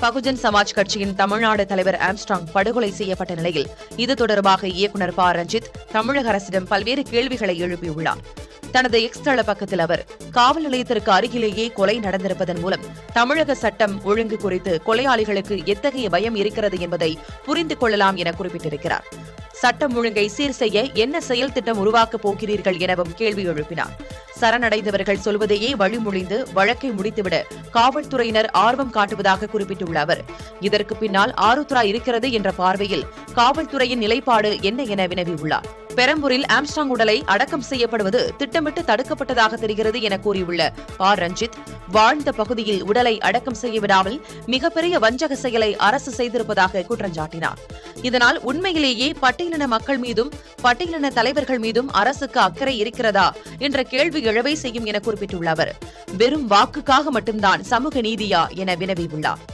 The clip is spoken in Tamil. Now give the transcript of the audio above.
பகுஜன் சமாஜ் கட்சியின் தமிழ்நாடு தலைவர் ஆம்ஸ்ட்ராங் படுகொலை செய்யப்பட்ட நிலையில் இது தொடர்பாக இயக்குநர் ப. ரஞ்சித் தமிழக அரசிடம் பல்வேறு கேள்விகளை எழுப்பியுள்ளார். தனது எக்ஸ் தள பக்கத்தில் அவர், காவல் நிலையத்திற்கு அருகிலேயே கொலை நடந்திருப்பதன் மூலம் தமிழக சட்டம் ஒழுங்கு குறித்து கொலையாளிகளுக்கு எத்தகைய பயம் இருக்கிறது என்பதை புரிந்து கொள்ளலாம் என குறிப்பிட்டிருக்கிறார். சட்டம் ஒழுங்கை சீர் செய்ய என்ன செயல் திட்டம் உருவாக்கப் போகிறீர்கள் எனவும் கேள்வி எழுப்பினார். சரணடைந்தவர்கள் சொல்வதையே வழிமொழிந்து வழக்கை முடித்துவிட காவல்துறையினர் ஆர்வம் காட்டுவதாக குறிப்பிட்டுள்ள அவர், இதற்கு பின்னால் ஆருத்ரா இருக்கிறது என்ற பார்வையில் காவல்துறையின் நிலைப்பாடு என்ன என வினவியுள்ளார். பெரம்பூரில் ஆம்ஸ்ட்ராங் உடலை அடக்கம் செய்யப்படுவது திட்டமிட்டு தடுக்கப்பட்டதாக தெரிகிறது என கூறியுள்ள ப. ரஞ்சித், வாழ்ந்த பகுதியில் உடலை அடக்கம் செய்ய விடாமல் மிகப்பெரிய வஞ்சக செயலை அரசு செய்திருப்பதாக குற்றஞ்சாட்டினார். இதனால் உண்மையிலேயே பட்டியலின மக்கள் மீதும் பட்டியலின தலைவர்கள் மீதும் அரசுக்கு அக்கறை இருக்கிறதா என்ற கேள்வி எழவே செய்யும் என குறிப்பிட்டுள்ள அவர், வெறும் வாக்குக்காக மட்டும்தான் சமூக நீதியா என வினவியுள்ளார்.